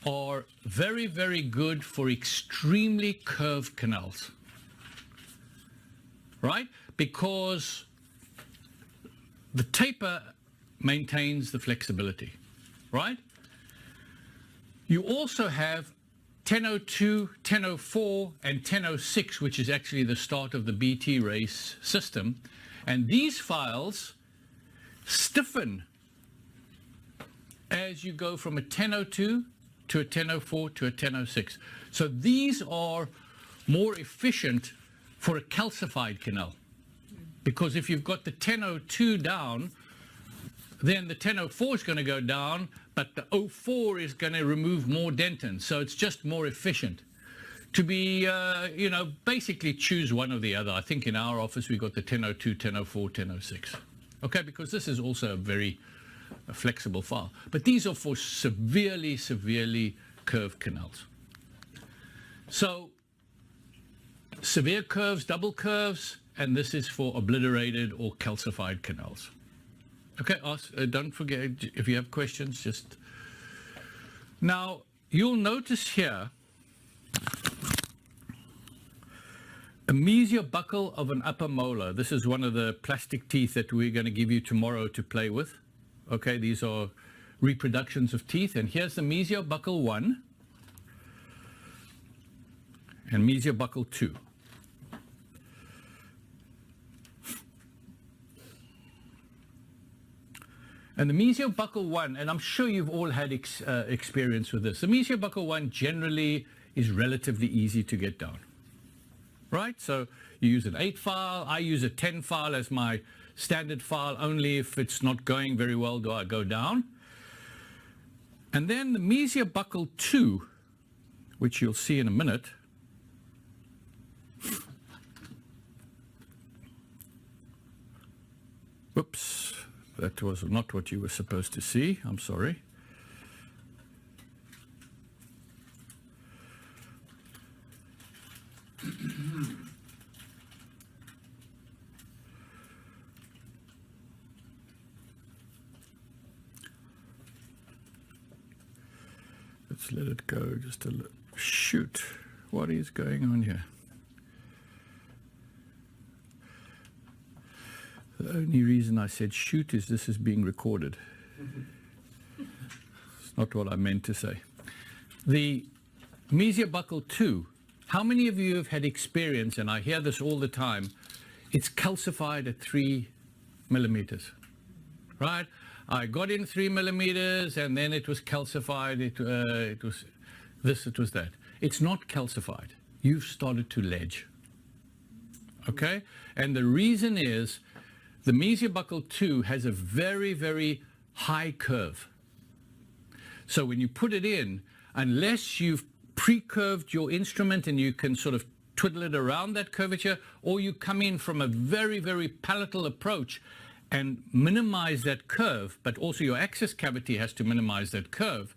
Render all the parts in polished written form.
are very, very good for extremely curved canals, right? Because the taper maintains the flexibility, right? You also have 1002, 1004, and 1006, which is actually the start of the BT race system. And these files stiffen as you go from a 1002 to a 1004 to a 1006. So these are more efficient for a calcified canal. Because if you've got the 1002 down, then the 1004 is going to go down, but the 04 is going to remove more dentin. So it's just more efficient to be, basically choose one or the other. I think in our office, we've got the 1002, 1004, 1006. Okay, because this is also a very flexible file. But these are for severely, severely curved canals. So severe curves, double curves, and this is for obliterated or calcified canals. Okay, don't forget, if you have questions, just... Now, you'll notice here a mesiobuccal of an upper molar. This is one of the plastic teeth that we're going to give you tomorrow to play with. Okay, these are reproductions of teeth. And here's the mesiobuccal 1 and mesiobuccal 2. And the mesiobuccal 1, and I'm sure you've all had experience with this, the mesiobuccal 1 generally is relatively easy to get down, right? So you use an 8 file, I use a 10 file as my standard file, only if it's not going very well do I go down. And then the mesiobuccal 2, which you'll see in a minute, whoops. That was not what you were supposed to see. I'm sorry. Let's let it go just a little. Shoot. What is going on here? The only reason I said shoot is this is being recorded. It's not what I meant to say. The mesiobuccal 2, how many of you have had experience, and I hear this all the time, it's calcified at 3 millimeters, right? I got in 3 millimeters and then it was calcified, it was this, it was that. It's not calcified. You've started to ledge, okay? And the reason is, the mesiobuccal 2 has a very, very high curve. So when you put it in, unless you've pre-curved your instrument and you can sort of twiddle it around that curvature, or you come in from a very, very palatal approach and minimize that curve, but also your access cavity has to minimize that curve,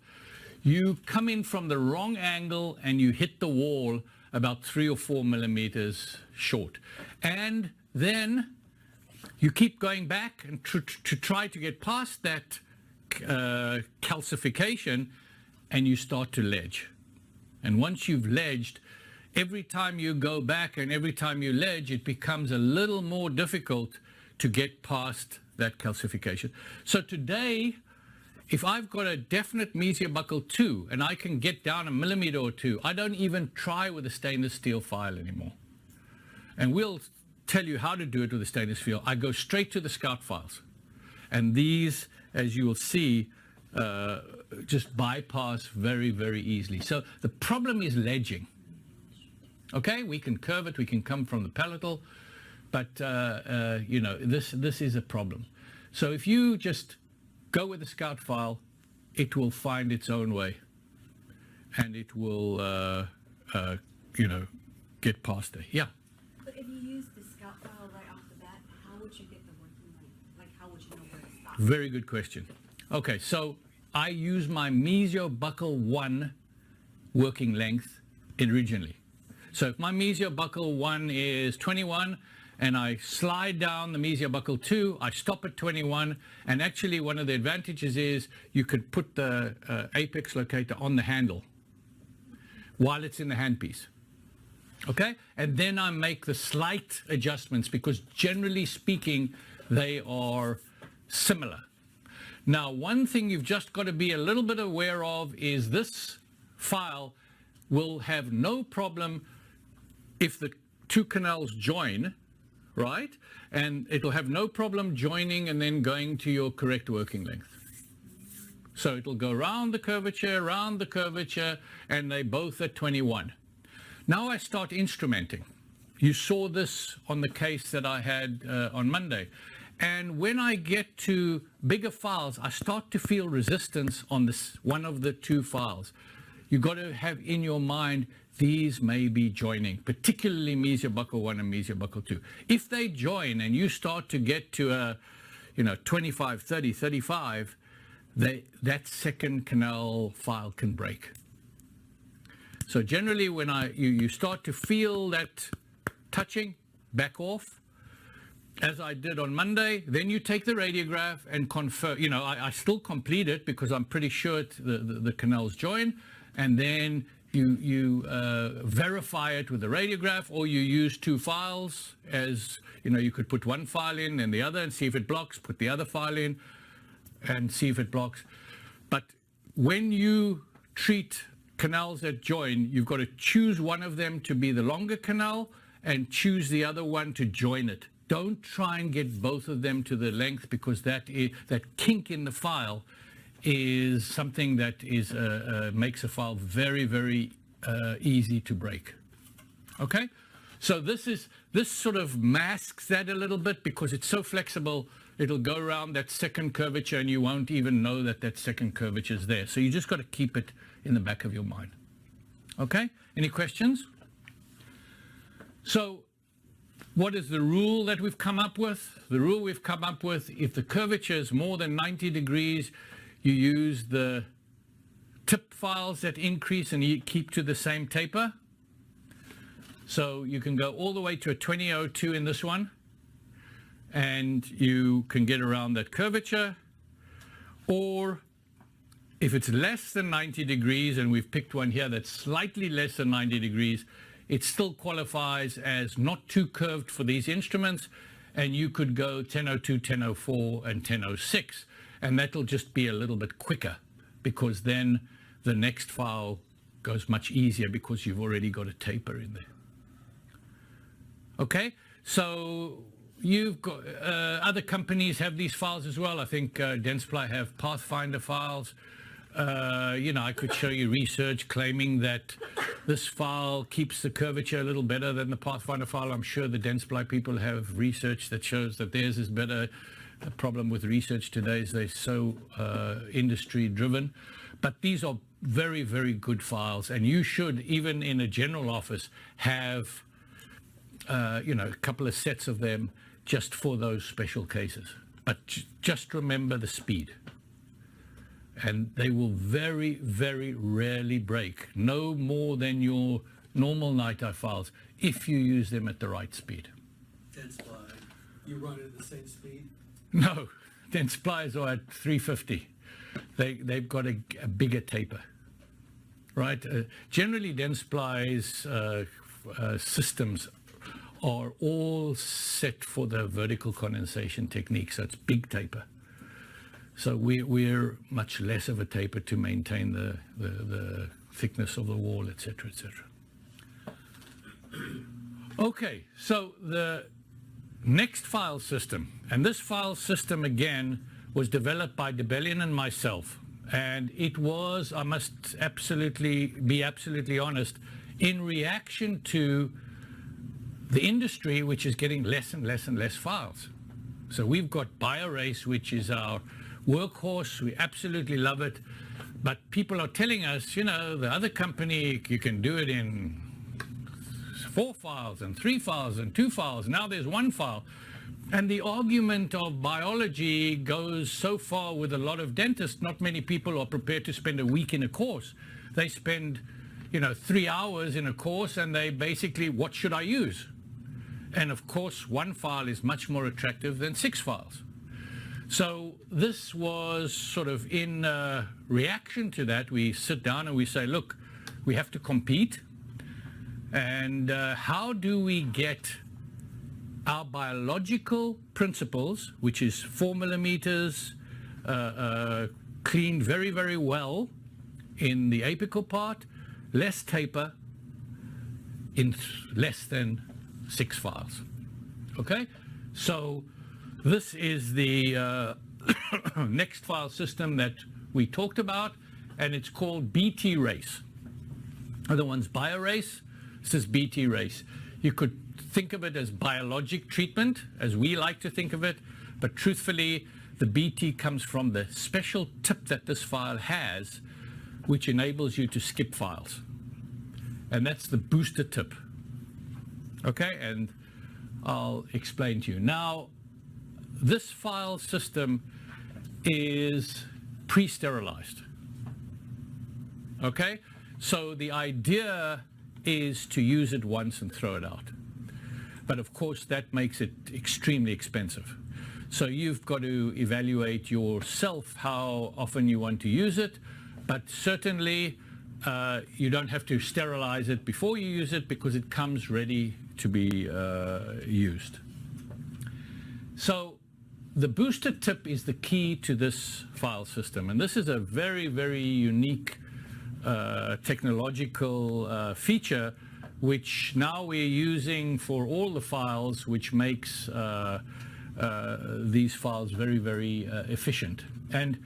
you come in from the wrong angle and you hit the wall about 3 or 4 millimeters short. And then you keep going back and to try to get past that calcification, and you start to ledge. And once you've ledged, every time you go back and every time you ledge, it becomes a little more difficult to get past that calcification. So today, if I've got a definite mesiobuccal 2 and I can get down 1 millimeter or 2, I don't even try with a stainless steel file anymore. And we'll tell you how to do it with a stainless steel. I go straight to the Scout files. And these, as you will see, just bypass very, very easily. So the problem is ledging. Okay, we can curve it, we can come from the palatal, but this is a problem. So if you just go with the Scout file, it will find its own way, and it will, get past it. Yeah. But if you use the Scout file right off the bat, how would you get the working length? Like, how would you know where to stop? Very good question. Okay, so I use my mesiobuccal 1 working length originally. So if my mesiobuccal 1 is 21 and I slide down the mesial buccal 2, I stop at 21, and actually one of the advantages is you could put the apex locator on the handle while it's in the handpiece. Okay? And then I make the slight adjustments because generally speaking, they are similar. Now, one thing you've just got to be a little bit aware of is this file will have no problem if the two canals join, right? And it'll have no problem joining and then going to your correct working length. So it'll go round the curvature, and they both at 21. Now I start instrumenting. You saw this on the case that I had on Monday. And when I get to bigger files, I start to feel resistance on this one of the two files. You've got to have in your mind, these may be joining, particularly mesial buccal 1 and mesial buccal 2. If they join and you start to get to a, 25, 30, 35, that second canal file can break. So generally when you start to feel that touching, back off, as I did on Monday, then you take the radiograph and confirm, I still complete it because I'm pretty sure the canals join, and then you verify it with the radiograph, or you use two files as, you could put one file in and the other and see if it blocks, put the other file in and see if it blocks. But when you treat canals that join, you've got to choose one of them to be the longer canal and choose the other one to join it. Don't try and get both of them to the length, because that kink in the file is something that makes a file very, very easy to break. Okay? So this sort of masks that a little bit because it's so flexible. It'll go around that second curvature and you won't even know that second curvature is there. So you just got to keep it in the back of your mind. Okay? Any questions? So what is the rule that we've come up with? The rule we've come up with, if the curvature is more than 90 degrees, you use the tip files that increase and you keep to the same taper. So you can go all the way to a 2002 in this one, and you can get around that curvature. Or if it's less than 90 degrees, and we've picked one here that's slightly less than 90 degrees, it still qualifies as not too curved for these instruments, and you could go 1002, 1004, and 1006, and that'll just be a little bit quicker, because then the next file goes much easier because you've already got a taper in there. Okay, so you've got other companies have these files as well. I think Dentsply have Pathfinder files. I could show you research claiming that this file keeps the curvature a little better than the Pathfinder file. I'm sure the Dentsply people have research that shows that theirs is better. The problem with research today is they're so industry driven. But these are very, very good files, and you should, even in a general office, have a couple of sets of them just for those special cases. But just remember the speed. And they will very, very rarely break, no more than your normal NiTi files, if you use them at the right speed. Dentsply, you run it at the same speed? No, Dentsply's are at 350. They've got a bigger taper, right? Generally, Dentsply's systems are all set for the vertical condensation technique, so it's big taper. So we're much less of a taper to maintain the thickness of the wall, etc., etc. Okay, so the next file system, and this file system again was developed by Debellion and myself, and it was, I must be absolutely honest, in reaction to the industry, which is getting less and less and less files. So we've got BioRace, which is our workhorse. We absolutely love it, but people are telling us, the other company, you can do it in 4 files and 3 files and 2 files. Now there's 1 file. And the argument of biology goes so far with a lot of dentists. Not many people are prepared to spend a week in a course. They spend, 3 hours in a course, and they basically, what should I use? And of course, one file is much more attractive than 6 files. So this was sort of in reaction to that. We sit down and we say, look, we have to compete. And how do we get our biological principles, which is 4 millimeters, cleaned very, very well in the apical part, less taper, in less than 6 files. Okay? So this is the next file system that we talked about, and it's called BT Race. Other one's BioRace. This is BT Race. You could think of it as biologic treatment, as we like to think of it, but truthfully, the BT comes from the special tip that this file has, which enables you to skip files. And that's the booster tip. Okay, and I'll explain to you. Now, this file system is pre-sterilized. Okay, so the idea is to use it once and throw it out. But of course, that makes it extremely expensive. So you've got to evaluate yourself how often you want to use it, but certainly you don't have to sterilize it before you use it because it comes ready to be used. So the booster tip is the key to this file system, and this is a very, very unique technological feature which now we're using for all the files, which makes these files very, very efficient. And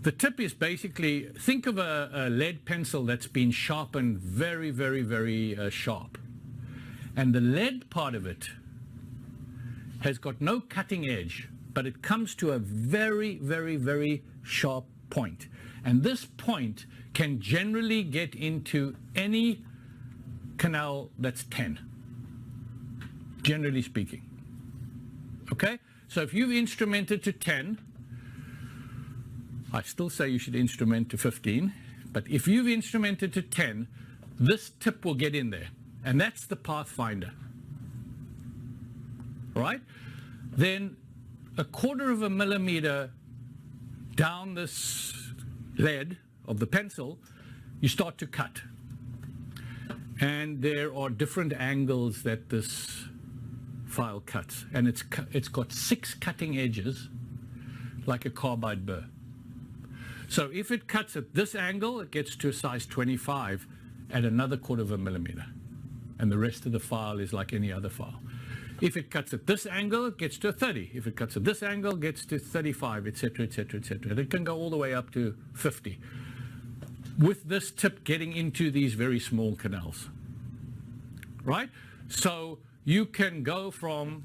the tip is basically, think of a lead pencil that's been sharpened very, very, very sharp. And the lead part of it has got no cutting edge, but it comes to a very, very, very sharp point. And this point can generally get into any canal that's 10, generally speaking. Okay? So if you've instrumented to 10, I still say you should instrument to 15, but if you've instrumented to 10, this tip will get in there, and that's the pathfinder. Right? Then a 1/4 millimeter down this lead of the pencil, you start to cut. And there are different angles that this file cuts, and it's got 6 cutting edges like a carbide burr. So if it cuts at this angle, it gets to a size 25 at another 1/4 millimeter, and the rest of the file is like any other file. If it cuts at this angle, it gets to a 30. If it cuts at this angle, it gets to 35, etc., etc., etc. And it can go all the way up to 50, with this tip getting into these very small canals. Right? So you can go from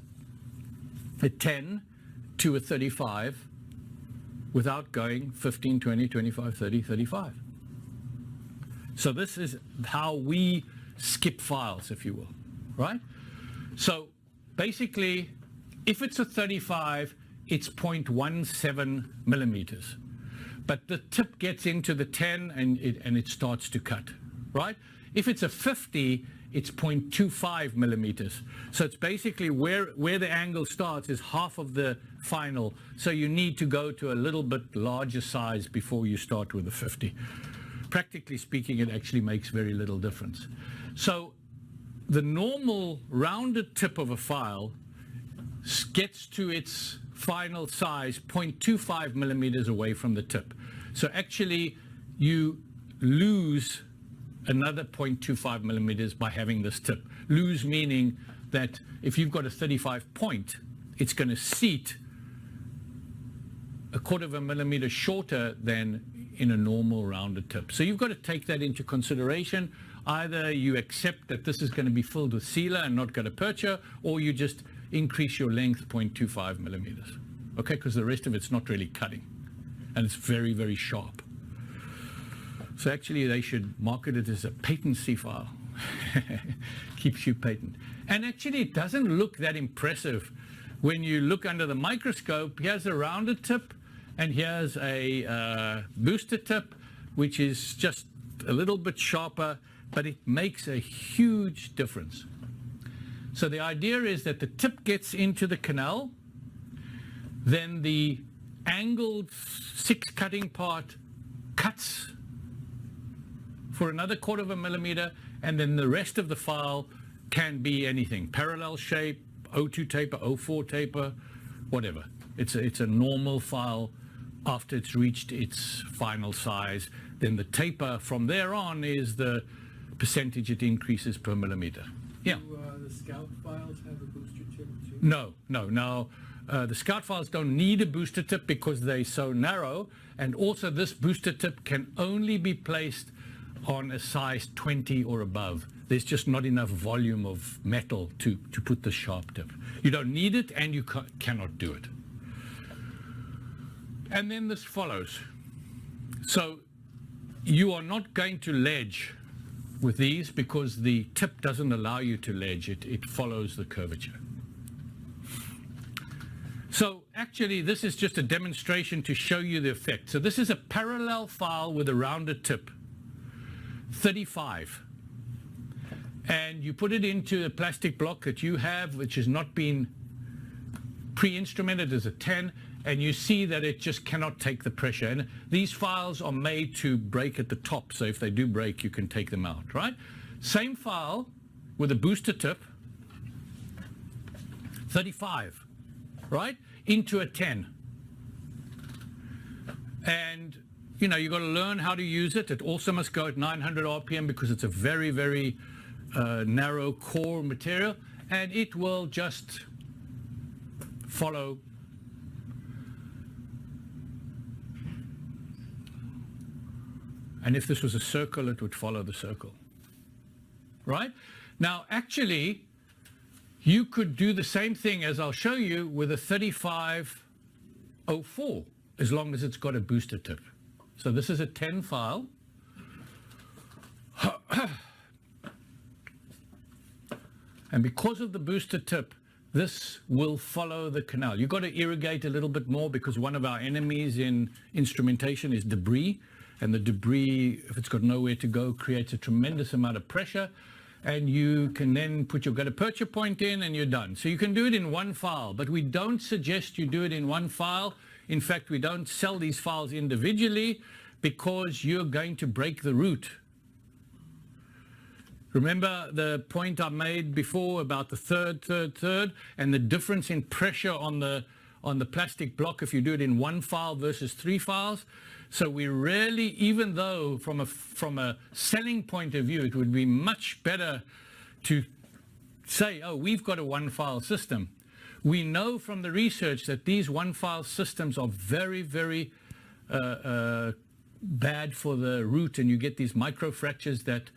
a 10 to a 35 without going 15, 20, 25, 30, 35. So this is how we skip files, if you will, right? So basically, if it's a 35, it's 0.17 millimeters. But the tip gets into the 10 and it starts to cut, right? If it's a 50, it's 0.25 millimeters. So it's basically where the angle starts is half of the final. So you need to go to a little bit larger size before you start with a 50. Practically speaking, it actually makes very little difference. So the normal rounded tip of a file gets to its final size 0.25 millimeters away from the tip. So actually you lose another 0.25 millimeters by having this tip. Lose meaning that if you've got a 35 point, it's going to seat a 1/4 millimeter shorter than in a normal rounded tip. So you've got to take that into consideration. Either you accept that this is going to be filled with sealer and not got a percher, or you just increase your length 0.25 millimeters. Okay, because the rest of it's not really cutting. And it's very, very sharp. So actually they should market it as a patency file. Keeps you patent. And actually it doesn't look that impressive. When you look under the microscope, here's a rounded tip and here's a booster tip, which is just a little bit sharper, but it makes a huge difference. So the idea is that the tip gets into the canal, then the angled 6 cutting part cuts for another 1/4 millimeter, and then the rest of the file can be anything, parallel shape, O2 taper, O4 taper, whatever. It's a normal file after it's reached its final size. Then the taper from there on is the percentage it increases per millimeter. Yeah. Do the Scout files have a booster tip too? No. Now, the Scout files don't need a booster tip because they're so narrow, and also this booster tip can only be placed on a size 20 or above. There's just not enough volume of metal to put the sharp tip. You don't need it, and you cannot do it. And then this follows. So you are not going to ledge with these because the tip doesn't allow you to ledge. It follows the curvature. So actually, this is just a demonstration to show you the effect. So this is a parallel file with a rounded tip, 35. And you put it into a plastic block that you have, which has not been pre-instrumented as a 10, and you see that it just cannot take the pressure. And these files are made to break at the top, so if they do break, you can take them out, right? Same file with a booster tip, 35, right? Into a 10. And, you know, you've got to learn how to use it. It also must go at 900 RPM because it's a very, very narrow core material, and it will just follow. And if this was a circle, it would follow the circle, right? Now, actually, you could do the same thing as I'll show you with a 3504, as long as it's got a booster tip. So this is a 10 file. And because of the booster tip, this will follow the canal. You've got to irrigate a little bit more because one of our enemies in instrumentation is debris. And the debris, if it's got nowhere to go, creates a tremendous amount of pressure. And you can then put your gutta-percha point in and you're done. So you can do it in one file, but we don't suggest you do it in one file. In fact, we don't sell these files individually because you're going to break the root. Remember the point I made before about the third, and the difference in pressure on the plastic block if you do it in one file versus 3 files. So we really, even though from a selling point of view, it would be much better to say, oh, we've got a one-file system. We know from the research that these one-file systems are very, very bad for the root, and you get these microfractures that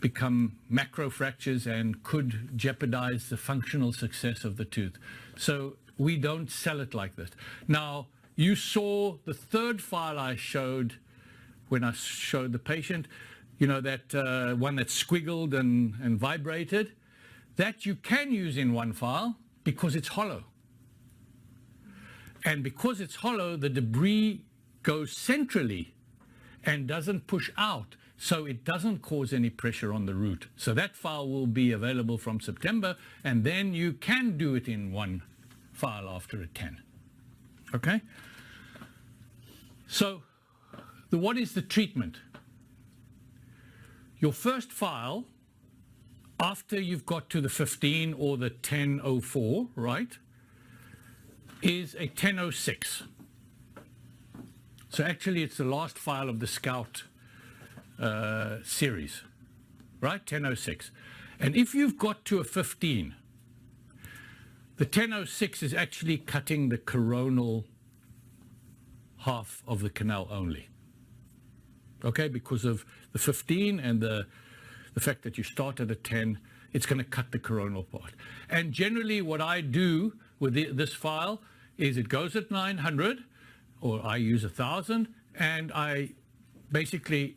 become macro fractures and could jeopardize the functional success of the tooth. So we don't sell it like this. Now, you saw the third file I showed when I showed the patient, you know, that one that squiggled and vibrated. That you can use in one file because it's hollow. And because it's hollow, the debris goes centrally and doesn't push out, so it doesn't cause any pressure on the root. So that file will be available from September, and then you can do it in one file after a 10. Okay? So what is the treatment? Your first file, after you've got to the 15 or the 1004, right, is a 1006. So actually it's the last file of the Scout series, right, 1006. And if you've got to a 15, the 1006 is actually cutting the coronal half of the canal only. Okay, because of the 15 and the fact that you start at a 10, it's going to cut the coronal part. And generally what I do with this file is it goes at 900, or I use 1000, and I basically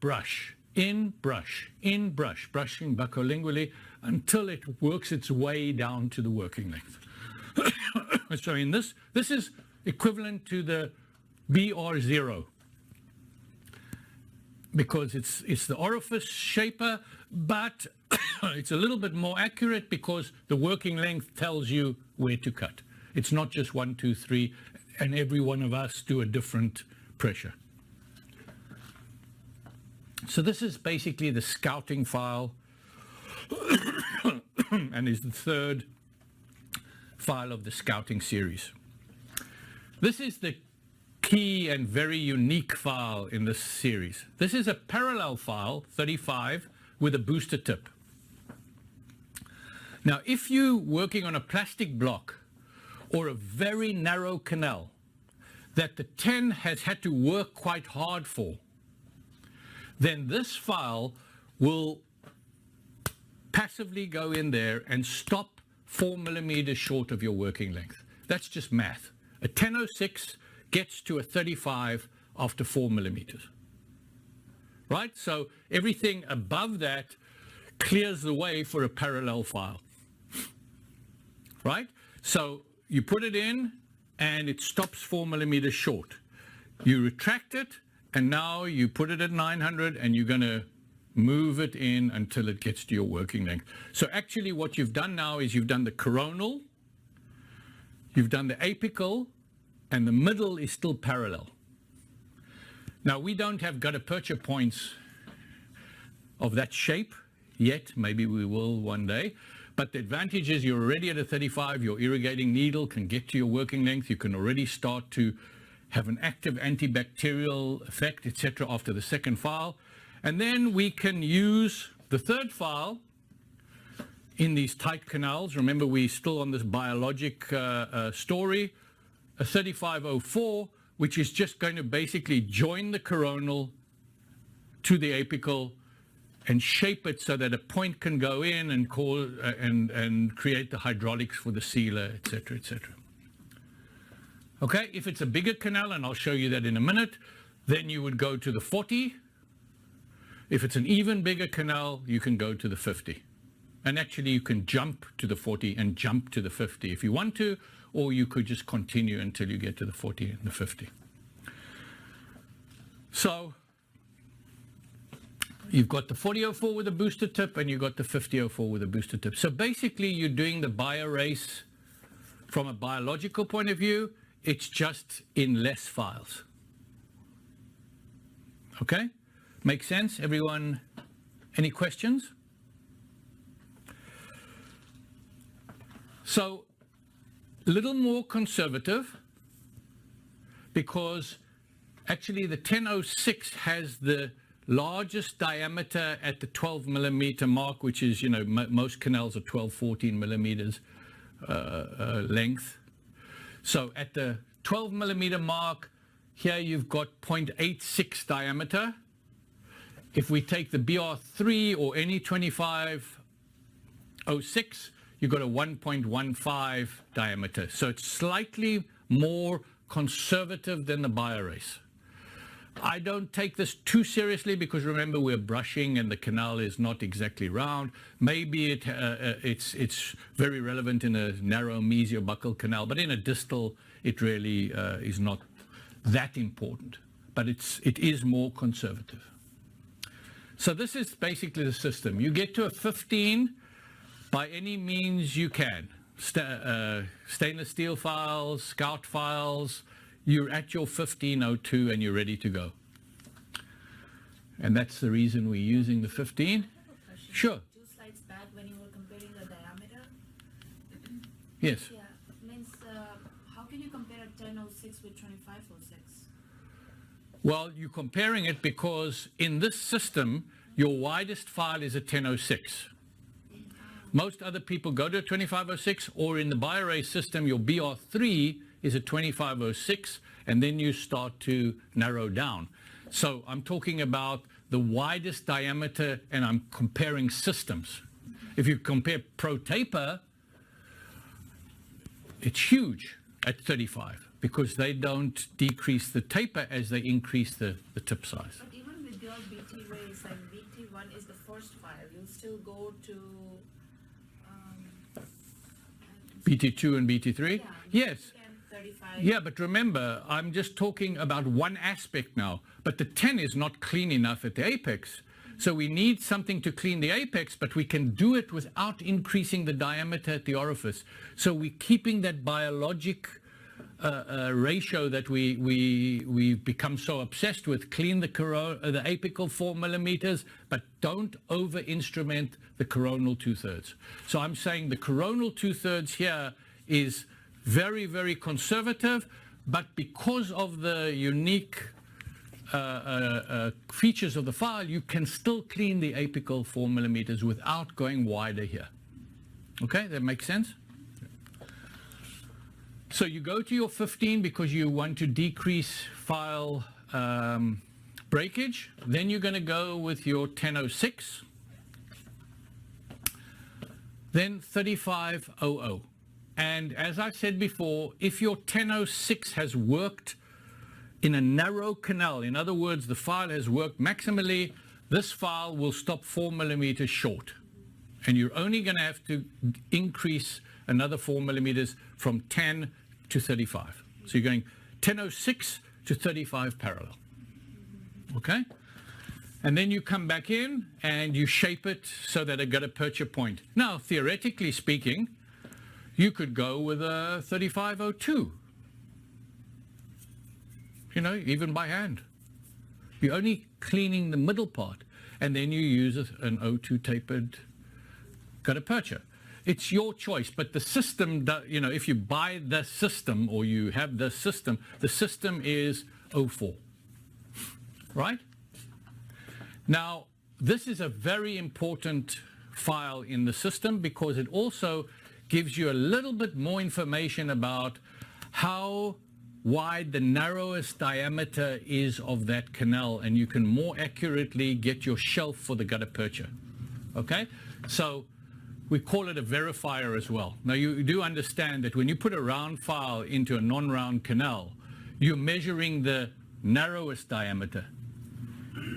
brushing buccolingually until it works its way down to the working length. So in this is equivalent to the BR0 because it's the orifice shaper, but It's a little bit more accurate because the working length tells you where to cut. It's not just 1, 2, 3, and every one of us do a different pressure. So this is basically the scouting file and is the third file of the scouting series. This is the key and very unique file in this series. This is a parallel file, 35, with a booster tip. Now, if you're working on a plastic block or a very narrow canal that the 10 has had to work quite hard for, then this file will passively go in there and stop 4 millimeters short of your working length. That's just math. A 1006 gets to a 35 after 4 millimeters. Right? So everything above that clears the way for a parallel file. Right? So you put it in and it stops 4 millimeters short. You retract it and now you put it at 900 and you're going to move it in until it gets to your working length. So actually what you've done now is you've done the coronal, you've done the apical, and the middle is still parallel. Now we don't have gutta-percha points of that shape yet, maybe we will one day, but the advantage is you're already at a 35, your irrigating needle can get to your working length, you can already start to have an active antibacterial effect, etc. after the second file. And then we can use the third file in these tight canals. Remember, we're still on this biologic story, a 3504, which is just going to basically join the coronal to the apical and shape it so that a point can go in and and create the hydraulics for the sealer, etc., etc. Okay, if it's a bigger canal, and I'll show you that in a minute, then you would go to the 40. If it's an even bigger canal, you can go to the 50. And actually you can jump to the 40 and jump to the 50 if you want to, or you could just continue until you get to the 40 and the 50. So you've got the 4004 with a booster tip and you've got the 5004 with a booster tip. So basically you're doing the BioRace from a biological point of view. It's just in less files. Okay? Make sense? Everyone, any questions? So, a little more conservative because actually the 1006 has the largest diameter at the 12 millimeter mark, which is, you know, most canals are 12, 14 millimeters length. So at the 12 millimeter mark, here you've got 0.86 diameter. If we take the BR3 or any 2506, you've got a 1.15 diameter. So it's slightly more conservative than the BioRace. I don't take this too seriously because remember we're brushing and the canal is not exactly round. Maybe it's very relevant in a narrow mesiobuccal canal, but in a distal it really is not that important. But it is more conservative. So this is basically the system. You get to a 15 by any means you can. Stainless steel files, scout files, you're at your 1502 and you're ready to go. And that's the reason we're using the 15. Sure. 2 slides back when you were comparing the diameter. Yes. Yeah, means how can you compare a 1006 with 2506? Well, you're comparing it because in this system, your widest file is a 1006. Most other people go to a 2506, or in the BioRace system, your BR3 is a 2506, and then you start to narrow down. So I'm talking about the widest diameter, and I'm comparing systems. If you compare ProTaper, it's huge at 35 because they don't decrease the taper as they increase the tip size. But even with your BT race and BT1 is the first file, you'll still go to BT2 and BT3? Yes. 35. Yeah, but remember, I'm just talking about one aspect now. But the 10 is not clean enough at the apex. So we need something to clean the apex, but we can do it without increasing the diameter at the orifice. So we're keeping that biologic ratio that we've become so obsessed with. Clean the apical 4 millimeters, but don't over instrument the coronal 2/3. So I'm saying the coronal 2/3 here is very, very conservative, but because of the unique features of the file, you can still clean the apical 4 millimeters without going wider here. Okay, that makes sense? So you go to your 15 because you want to decrease file breakage. Then you're going to go with your 1006. Then 3500. And as I said before, if your 1006 has worked in a narrow canal, in other words, the file has worked maximally, this file will stop 4 millimeters short. And you're only going to have to increase another 4 millimeters from 10 to 35. So you're going 1006 to 35 parallel. Okay? And then you come back in and you shape it so that it got a perture point. Now, theoretically speaking, you could go with a 3502. You know, even by hand. You're only cleaning the middle part, and then you use an O2 tapered gutta percha. It's your choice, but the system, you know, if you buy the system or you have the system is 04, right? Now, this is a very important file in the system because it also gives you a little bit more information about how wide the narrowest diameter is of that canal, and you can more accurately get your shelf for the gutta percha. Okay? So we call it a verifier as well. Now you do understand that when you put a round file into a non-round canal, you're measuring the narrowest diameter.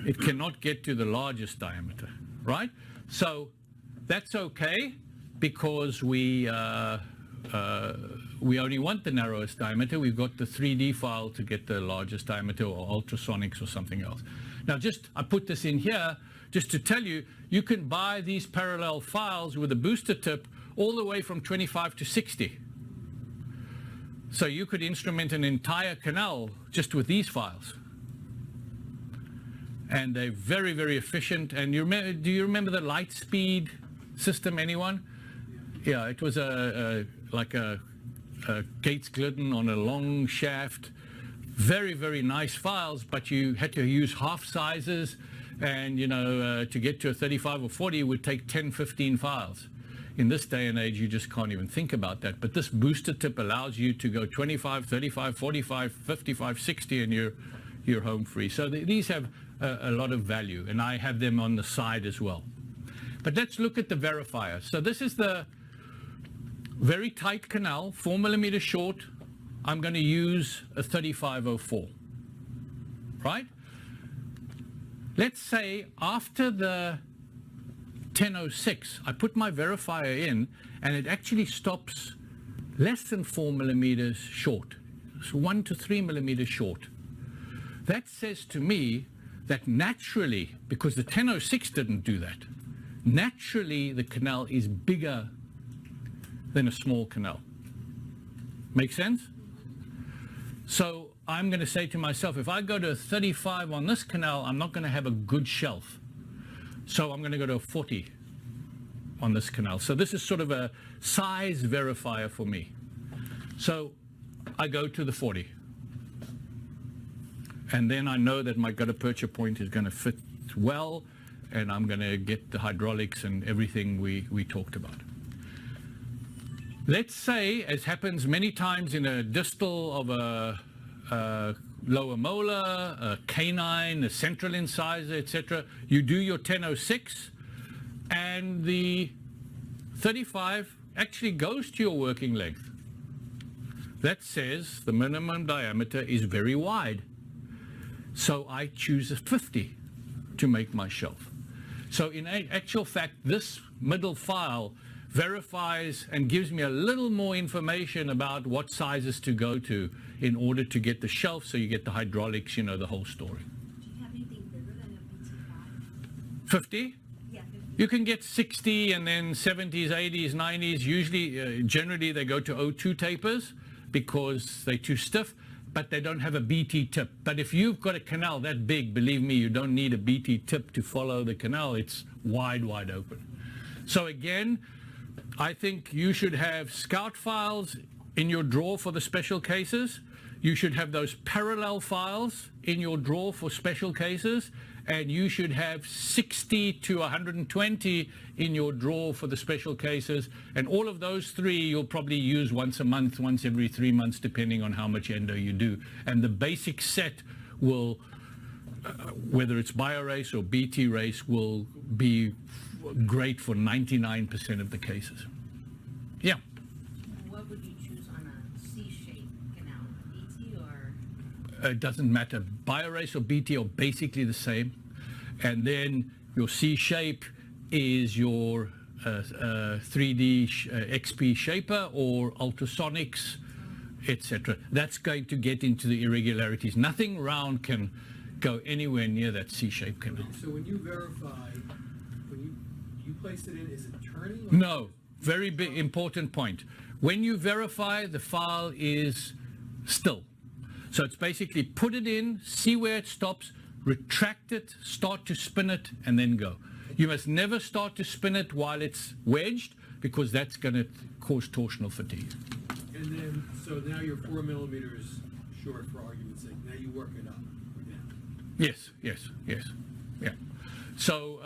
It cannot get to the largest diameter, right? So that's okay because we only want the narrowest diameter. We've got the 3D file to get the largest diameter, or ultrasonics or something else. Now I put this in here just to tell you, you can buy these parallel files with a booster tip all the way from 25 to 60. So you could instrument an entire canal just with these files. And they're very, very efficient. And do you remember the Lightspeed system, anyone? Yeah, it was like a Gates Glidden on a long shaft. Very, very nice files, but you had to use half sizes. And, you know, to get to a 35 or 40 it would take 10, 15 files. In this day and age, you just can't even think about that. But this booster tip allows you to go 25, 35, 45, 55, 60, and you're home free. So these have a lot of value, and I have them on the side as well. But let's look at the verifier. So this is the very tight canal, 4 millimeters short. I'm going to use a 3504, right? Let's say after the 1006, I put my verifier in, and it actually stops less than 4 millimeters short. So 1 to 3 millimeters short. That says to me that naturally, because the 1006 didn't do that, naturally the canal is bigger than a small canal. Make sense? So I'm going to say to myself, if I go to a 35 on this canal, I'm not going to have a good shelf. So I'm going to go to a 40 on this canal. So this is sort of a size verifier for me. So I go to the 40. And then I know that my gutta percha point is going to fit well, and I'm going to get the hydraulics and everything we talked about. Let's say, as happens many times in a distal of a lower molar, a canine, a central incisor, etc., you do your 1006, and the 35 actually goes to your working length. That says the minimum diameter is very wide. So I choose a 50 to make my shelf. So in actual fact, this middle file verifies and gives me a little more information about what sizes to go to in order to get the shelf, so you get the hydraulics, you know, the whole story. Do you have anything bigger than a BT5? 50? Yeah, 50. You can get 60 and then 70s, 80s, 90s. Usually, generally, they go to O2 tapers because they're too stiff, but they don't have a BT tip. But if you've got a canal that big, believe me, you don't need a BT tip to follow the canal. It's wide, wide open. So again, I think you should have scout files in your drawer for the special cases. You should have those parallel files in your drawer for special cases, and you should have 60 to 120 in your drawer for the special cases. And all of those three you'll probably use once a month, once every 3 months, depending on how much endo you do. And the basic set will, whether it's BioRace or BT Race, will be great for 99% of the cases. Yeah. What would you choose on a C-shaped canal, BT or? It doesn't matter. BioRace or BT are basically the same. And then your C shape is your 3D XP shaper or ultrasonics, etc. That's going to get into the irregularities. Nothing round can go anywhere near that C shape canal. So when you verify, when you place it in, is it turning? Or No, very big, important point. When you verify, the file is still. So it's basically put it in, see where it stops, retract it, start to spin it, and then go. You must never start to spin it while it's wedged, because that's going to cause torsional fatigue. And then, so now you're 4 millimeters short, for argument's sake. Now you work it up or down. Yes, yes, yes, yeah. So